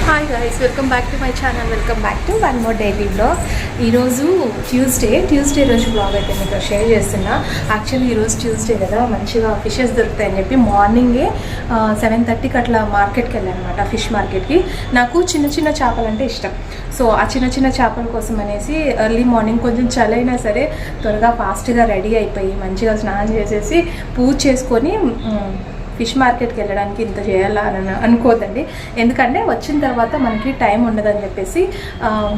Hi guys, welcome back to my channel. Welcome back to one more daily blog. ఈరోజు Tuesday రోజు blog అయితే మీకు share చేస్తున్నా. Actually ఈరోజు ట్యూస్డే కదా, మంచిగా ఫిషెస్ దొరుకుతాయని చెప్పి మార్నింగే 7:30కి అట్లా మార్కెట్కి వెళ్ళాను అనమాట, ఫిష్ మార్కెట్కి. నాకు చిన్న చిన్న చేపలు అంటే ఇష్టం. సో ఆ చిన్న చిన్న చేపల కోసం అనేసి ఎర్లీ మార్నింగ్ కొంచెం చలైనా సరే త్వరగా ఫాస్ట్గా రెడీ అయిపోయి మంచిగా స్నానం చేసేసి పూజ చేసుకొని ఫిష్ మార్కెట్కి వెళ్ళడానికి ఇంత చేయాలని అనుకోదండి. ఎందుకంటే వచ్చిన తర్వాత మనకి టైం ఉండదని చెప్పేసి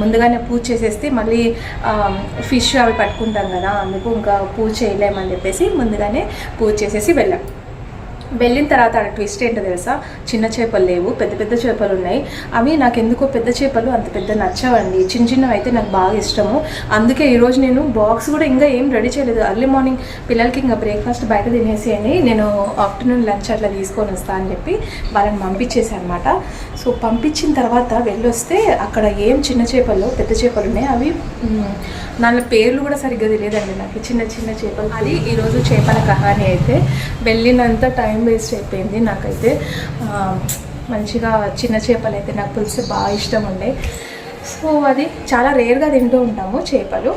ముందుగానే పూజ చేసేస్తే మళ్ళీ ఫిష్ అవి పట్టుకుంటాం కదా, అందుకు ఇంకా పూజ చేయలేమని చెప్పేసి ముందుగానే పూజ చేసేసి వెళ్ళిన తర్వాత అక్కడ ట్విస్ట్ ఏంటో తెలుసా, చిన్న చేపలు లేవు, పెద్ద పెద్ద చేపలు ఉన్నాయి. అవి నాకు ఎందుకో పెద్ద చేపలు అంత పెద్ద నచ్చవండి, చిన్న చిన్నవి అయితే నాకు బాగా ఇష్టము. అందుకే ఈరోజు నేను బాక్స్ కూడా ఇంకా ఏం రెడీ చేయలేదు. ఎర్లీ మార్నింగ్ పిల్లలకి ఇంకా బ్రేక్ఫాస్ట్ బయట తినేసేయండి, నేను ఆఫ్టర్నూన్ లంచ్ అట్లా తీసుకొని వస్తా అని చెప్పి వాళ్ళని పంపించేసాను అనమాట. సో పంపించిన తర్వాత వెళ్ళొస్తే అక్కడ ఏం చిన్న చేపలు పెద్ద చేపలు ఉన్నాయి. అవి దాని పేర్లు కూడా సరిగ్గా తెలియదండి నాకు, చిన్న చిన్న చేపలు. అది ఈరోజు చేపల కహాని. అయితే వెళ్ళినంత టైం వేస్ట్ అయిపోయింది నాకైతే. మంచిగా చిన్న చేపలు అయితే నాకు పులుసు బాగా ఇష్టం ఉండే. సో అది చాలా రేర్గా తింటూ ఉంటాము చేపలు,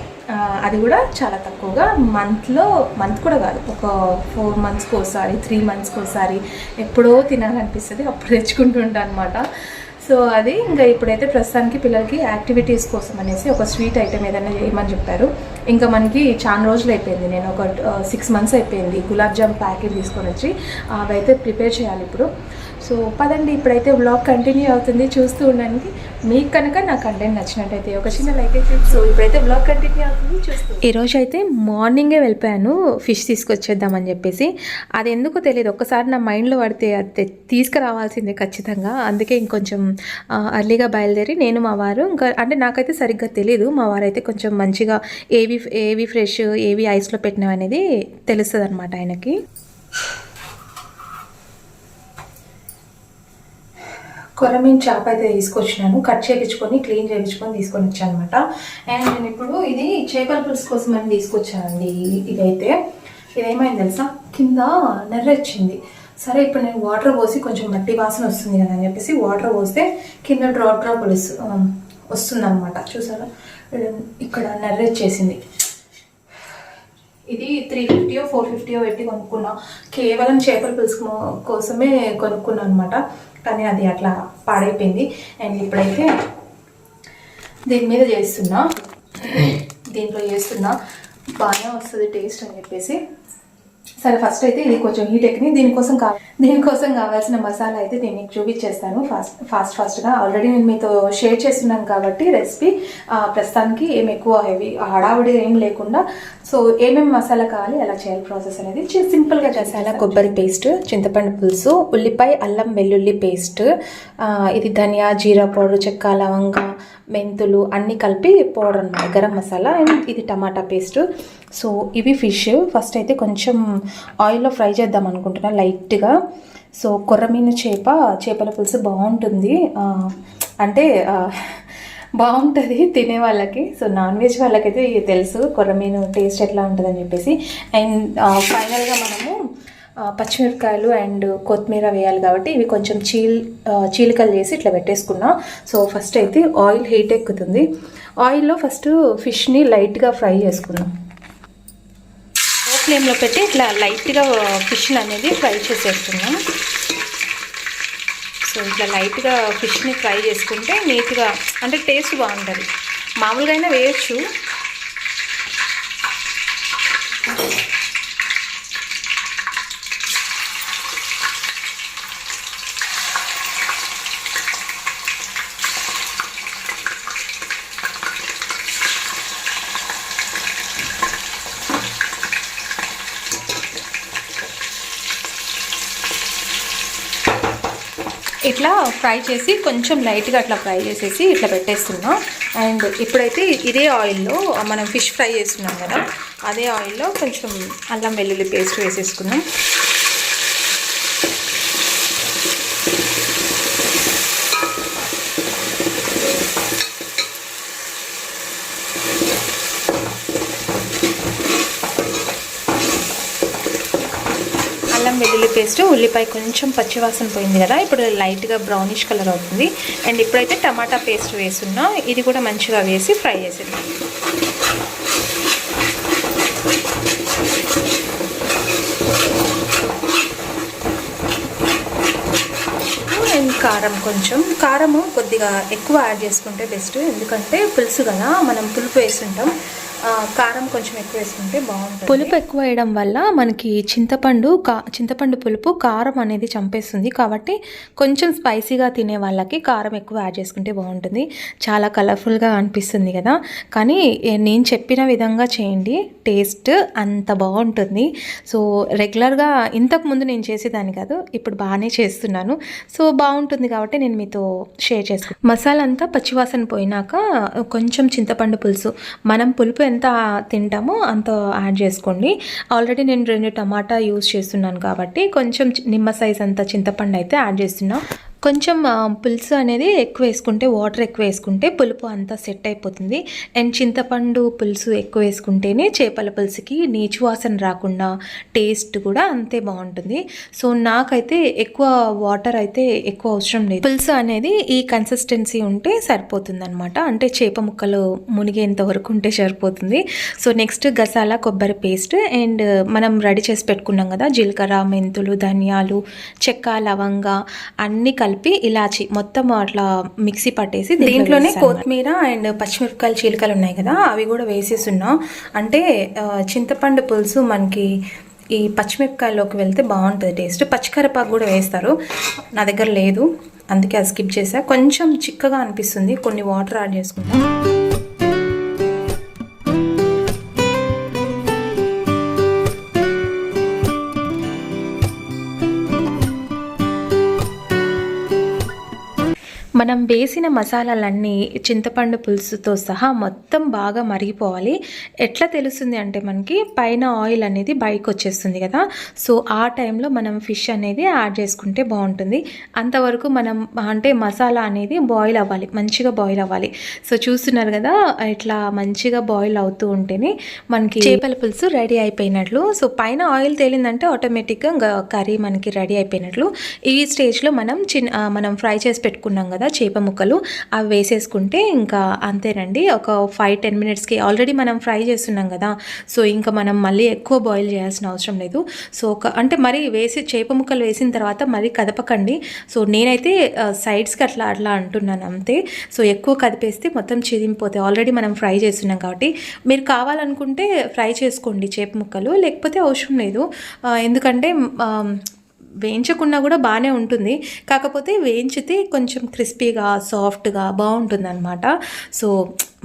అది కూడా చాలా తక్కువగా. మంత్ కూడా కాదు, ఒక 4 మంత్స్కి ఒకసారి 3 మంత్స్కి ఒకసారి ఎప్పుడో తినాలనిపిస్తుంది, అప్పుడు తెచ్చుకుంటూ ఉంటాను అనమాట. సో అది ఇంకా ఇప్పుడైతే ప్రస్తుతానికి పిల్లలకి యాక్టివిటీస్ కోసం అనేసి ఒక స్వీట్ ఐటెం ఏదైనా చేయమని చెప్పారు. ఇంకా మనకి చాలా రోజులు అయిపోయింది, నేను ఒక 6 మంత్స్ అయిపోయింది గులాబ్ జామ్ ప్యాకెట్ తీసుకొని వచ్చి అవైతే ప్రిపేర్ చేయాలి ఇప్పుడు. సో పదండి, ఇప్పుడైతే వ్లాగ్ కంటిన్యూ అవుతుంది, చూస్తూ ఉండడానికి. మీకు కనుక నా కంటెంట్ నచ్చినట్టయితే ఒక చిన్న లైక్ అయితే. సో ఇప్పుడైతే వ్లాగ్ కంటిన్యూ అవుతుంది, చూస్తూ. ఈరోజు అయితే మార్నింగే వెళ్ళిపోయాను ఫిష్ తీసుకొచ్చేద్దామని చెప్పేసి. అది ఎందుకో తెలియదు, ఒక్కసారి నా మైండ్లో పడితే అది తీసుకురావాల్సిందే ఖచ్చితంగా. అందుకే ఇంకొంచెం అర్లీగా బయలుదేరి నేను మా వారు, ఇంకా అంటే నాకైతే సరిగ్గా తెలియదు, మా వారు అయితే కొంచెం మంచిగా ఏవి ఫ్రెష్ ఏవి ఐస్లో పెట్టినవి అనేది తెలుస్తుంది అనమాట ఆయనకి. కొరమీన్ చేప అయితే తీసుకొచ్చినాను, కట్ చేయించుకొని క్లీన్ చేయించుకొని తీసుకొని వచ్చాను అనమాట. అండ్ నేను ఇప్పుడు ఇది చేపల పులుసు కోసం అని తీసుకొచ్చానండి. ఇదైతే ఇదేమైంది తెలుసా, కింద నెర్రొచ్చింది. సరే ఇప్పుడు నేను వాటర్ పోసి, కొంచెం మట్టి వాసన వస్తుంది కదా అని చెప్పేసి వాటర్ పోస్తే కింద డ్రాప్ వస్తుంది అనమాట. చూసారా, ఇక్కడ నెర్రొచ్చేసింది. ఇది 350 or 450 పెట్టి కొనుక్కున్నా, కేవలం చేపల పులుసు కోసమే కొనుక్కున్నాను అనమాట. కానీ అది అట్లా పాడైపోయింది. అండ్ ఇప్పుడైతే దీని మీద దీంట్లో చేస్తున్నా బాగానే వస్తుంది టేస్ట్ అని చెప్పేసి. సరే ఫస్ట్ అయితే ఇది కొంచెం హీట్ ఎక్కి దీనికోసం కావాల్సిన మసాలా అయితే నేను మీకు చూపించేస్తాను ఫాస్ట్గా. ఆల్రెడీ నేను మీతో షేర్ చేస్తున్నాను కాబట్టి రెసిపీ ప్రస్తుతానికి ఏం ఎక్కువ హెవీ హడావుడి ఏం లేకుండా. సో ఏమేమి మసాలా కావాలి, ఎలా చేయాలి ప్రాసెస్ అనేది సింపుల్గా చేసాను. కొబ్బరి పేస్ట్, చింతపండు పులుసు, ఉల్లిపాయ అల్లం వెల్లుల్లి పేస్ట్, ఇది ధనియా జీరా పౌడర్, చెక్క లవంగ మెంతులు అన్నీ కలిపి పౌడర్ అన్నమాట, గరం మసాలా. అండ్ ఇది టమాటా పేస్ట్. సో ఇవి ఫిష్ ఫస్ట్ అయితే కొంచెం ఆయిల్లో ఫ్రై చేద్దాం అనుకుంటున్నా లైట్గా. సో కొర్రమీను చేపల పులుసు బాగుంటుంది, అంటే బాగుంటుంది తినే వాళ్ళకి. సో నాన్ వెజ్ వాళ్ళకైతే తెలుసు కొర్రమీను టేస్ట్ ఎట్లా ఉంటుందని చెప్పేసి. అండ్ ఫైనల్గా మనము పచ్చిమిరపకాయలు అండ్ కొత్తిమీర వేయాలి కాబట్టి ఇవి కొంచెం చీలికలు చేసి ఇట్లా పెట్టేసుకున్నా. సో ఫస్ట్ అయితే ఆయిల్ హీట్ ఎక్కుతుంది. ఆయిల్లో ఫస్ట్ ఫిష్ని లైట్గా ఫ్రై చేసుకుందాం. లో ఫ్లేమ్లో పెట్టి ఇట్లా లైట్గా ఫిష్ని అనేది ఫ్రై చేసేస్తున్నాం. సో ఇట్లా లైట్గా ఫిష్ని ఫ్రై చేసుకుంటే నీట్గా, అంటే టేస్ట్ బాగుంటుంది. మామూలుగా అయినా వేయచ్చు. ఇట్లా ఫ్రై చేసి కొంచెం లైట్గా అట్లా ఫ్రై చేసేసి ఇట్లా పెట్టేస్తున్నాం. అండ్ ఇప్పుడైతే ఇదే ఆయిల్లో మనం ఫిష్ ఫ్రై చేస్తున్నాం కదా, అదే ఆయిల్లో కొంచెం అల్లం వెల్లుల్లి పేస్ట్ వేసేసుకున్నాం. అల్లం వెల్లుల్లి పేస్ట్, ఉల్లిపాయ కొంచెం పచ్చివాసన పోయింది కదా, ఇప్పుడు లైట్గా బ్రౌనిష్ కలర్ అవుతుంది. అండ్ ఇప్పుడైతే టమాటా పేస్ట్ వేసున్నా, ఇది కూడా మంచిగా వేసి ఫ్రై చేసేది. అండ్ కారము కొద్దిగా ఎక్కువ యాడ్ చేసుకుంటే బెస్ట్, ఎందుకంటే పులుసు కదా, మనం పులుపు వేస్తుంటాం, కారం కొంచెం ఎక్కువ వేసుకుంటే బాగుంటుంది. పులుపు ఎక్కువ వేయడం వల్ల మనకి చింతపండు పులుపు కారం అనేది చంపేస్తుంది, కాబట్టి కొంచెం స్పైసీగా తినే వాళ్ళకి కారం ఎక్కువ యాడ్ చేసుకుంటే బాగుంటుంది. చాలా కలర్ఫుల్గా అనిపిస్తుంది కదా, కానీ నేను చెప్పిన విధంగా చేయండి, టేస్ట్ అంత బాగుంటుంది. సో రెగ్యులర్గా ఇంతకుముందు నేను చేసేదాన్ని కాదు, ఇప్పుడు బాగానే చేస్తున్నాను. సో బాగుంటుంది కాబట్టి నేను మీతో షేర్ చేసుకుంటాను. మసాలా అంతా పచ్చివాసన పోయినాక కొంచెం చింతపండు పులుసు, మనం పులుపు ఎంత తింటామో అంత యాడ్ చేసుకోండి. ఆల్రెడీ నేను 2 టమాటా యూజ్ చేస్తున్నాను కాబట్టి కొంచెం నిమ్మ సైజ్ అంత చింతపండు అయితే యాడ్ చేస్తున్నా. కొంచెం పులుసు అనేది ఎక్కువ వేసుకుంటే, వాటర్ ఎక్కువ వేసుకుంటే పులుపు అంతా సెట్ అయిపోతుంది. అండ్ చింతపండు పులుసు ఎక్కువ వేసుకుంటేనే చేపల పులుసుకి నీచు వాసన రాకుండా టేస్ట్ కూడా అంతే బాగుంటుంది. సో నాకైతే ఎక్కువ వాటర్ అయితే ఎక్కువ అవసరం లేదు, పులుసు అనేది ఈ కన్సిస్టెన్సీ ఉంటే సరిపోతుంది అనమాట. అంటే చేప ముక్కలు మునిగేంత వరకు ఉంటే సరిపోతుంది. సో నెక్స్ట్ గసాలా కొబ్బరి పేస్ట్, అండ్ మనం రెడీ చేసి పెట్టుకున్నాం కదా, జీలకర్ర, మెంతులు, ధనియాలు, చెక్క, లవంగ అన్నీ కలిపి ఇలాచి మొత్తం అట్లా మిక్సీ పట్టేసి దీంట్లోనే కొత్తిమీర అండ్ పచ్చిమిరపకాయలు చీలికలు ఉన్నాయి కదా, అవి కూడా వేసేస్తున్నాం. అంటే చింతపండు పులుసు మనకి ఈ పచ్చిమిరపకాయల్లోకి వెళ్తే బాగుంటుంది టేస్ట్. పచ్చికరపాకు కూడా వేస్తారు, నా దగ్గర లేదు అందుకే అది స్కిప్ చేసా. కొంచెం చిక్కగా అనిపిస్తుంది, కొన్ని వాటర్ యాడ్ చేసుకుంటాం. మనం వేసిన మసాలాలన్నీ చింతపండు పులుసుతో సహా మొత్తం బాగా మరిగిపోవాలి. ఎట్లా తెలుస్తుంది అంటే మనకి పైన ఆయిల్ అనేది బయటకు వచ్చేస్తుంది కదా, సో ఆ టైంలో మనం ఫిష్ అనేది యాడ్ చేసుకుంటే బాగుంటుంది. అంతవరకు మనం అంటే మసాలా అనేది బాయిల్ అవ్వాలి, మంచిగా బాయిల్ అవ్వాలి. సో చూస్తున్నారు కదా, ఇట్లా మంచిగా బాయిల్ అవుతూ ఉంటేనే మనకి చేపల పులుసు రెడీ అయిపోయినట్లు. సో పైన ఆయిల్ తేలిందంటే ఆటోమేటిక్గా కర్రీ మనకి రెడీ అయిపోయినట్లు. ఈ స్టేజ్లో మనం ఫ్రై చేసి పెట్టుకున్నాం కదా చేప ముక్కలు, అవి వేసేసుకుంటే ఇంకా అంతేనండి. ఒక 5-10 మినిట్స్కి ఆల్రెడీ మనం ఫ్రై చేస్తున్నాం కదా, సో ఇంకా మనం మళ్ళీ ఎక్కువ బాయిల్ చేయాల్సిన అవసరం లేదు. సో అంటే మరి చేప ముక్కలు వేసిన తర్వాత మరి కదపకండి. సో నేనైతే సైడ్స్కి అట్లా అంటున్నాను అంతే. సో ఎక్కువ కదిపేస్తే మొత్తం చిరిగిపోతాయి, ఆల్రెడీ మనం ఫ్రై చేస్తున్నాం కాబట్టి. మీరు కావాలనుకుంటే ఫ్రై చేసుకోండి చేప ముక్కలు, లేకపోతే అవసరం లేదు. ఎందుకంటే వేయించకుండా కూడా బాగానే ఉంటుంది, కాకపోతే వేయించితే కొంచెం క్రిస్పీగా సాఫ్ట్గా బాగుంటుంది అనమాట. సో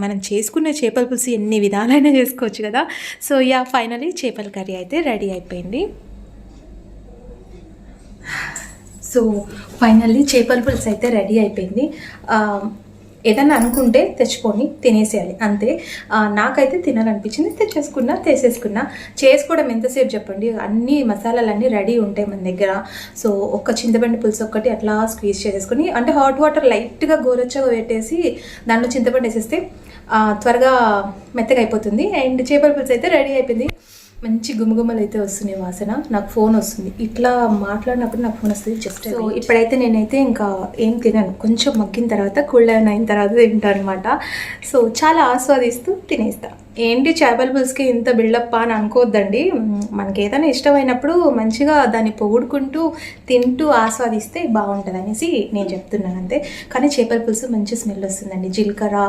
మనం చేసుకునే చేపల పులుసు ఎన్ని విధాలైనా చేసుకోవచ్చు కదా. సో ఫైనలీ చేపల కర్రీ అయితే రెడీ అయిపోయింది. సో ఫైనల్లీ చేపల పులుసు అయితే రెడీ అయిపోయింది. ఏదన్నా అనుకుంటే తెచ్చుకొని తినేసేయాలి అంతే. నాకైతే తినాలనిపించింది, తీసేసుకున్నా. చేసుకోవడం ఎంతసేపు చెప్పండి, అన్ని మసాలాలన్నీ రెడీ ఉంటాయి మన దగ్గర. సో ఒక్క చింతపండు పులుసు ఒక్కటి అట్లా స్క్వీజ్ చేసేసుకొని, అంటే హాట్ వాటర్ లైట్గా గోరచ్చగా పెట్టేసి దాంట్లో చింతపండు వేసేస్తే త్వరగా మెత్తగా అయిపోతుంది. అండ్ చేపల పులుసు అయితే రెడీ అయిపోయింది. మంచి గుమగుమలు అయితే వస్తున్నాయి వాసన. నాకు ఫోన్ వస్తుంది, ఇట్లా మాట్లాడినప్పుడు నాకు ఫోన్ వస్తుంది జస్ట్. సో ఇప్పుడైతే నేనైతే ఇంకా ఏం తినను, కొంచెం మగ్గిన తర్వాత కూల్ డౌన్ అయిన తర్వాత తింటాను అనమాట. సో చాలా ఆస్వాదిస్తూ తినేస్తా. ఏంటి చేపల పులుసుకి ఇంత బిల్డప్ అని అనుకోవద్దండి, మనకి ఏదైనా ఇష్టమైనప్పుడు మంచిగా దాన్ని పొగుడుకుంటూ తింటూ ఆస్వాదిస్తే బాగుంటుంది అనేసి నేను చెప్తున్నాను అంతే. కానీ చేపల పులుసు మంచి స్మెల్ వస్తుందండి, జీలకర్ర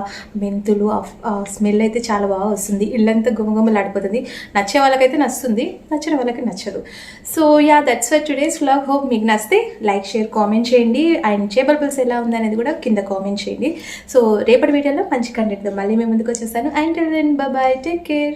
మెంతులు ఆ స్మెల్ అయితే చాలా బాగా వస్తుంది, ఇల్లంతా గుమగుమలాడిపోతుంది. నచ్చే వాళ్ళకైతే నచ్చుతుంది, నచ్చిన వాళ్ళకి నచ్చదు. So that's for today's vlog. Hope మీకు నచ్చితే లైక్, షేర్, కామెంట్ చేయండి. అండ్ చేపల పులుసు ఎలా ఉంది అనేది కూడా కింద కామెంట్ చేయండి. సో రేపటి వీడియోలో మంచి కంటెంట్తో మళ్ళీ మేము ముందుకు వచ్చేస్తాను. And then bye, take care.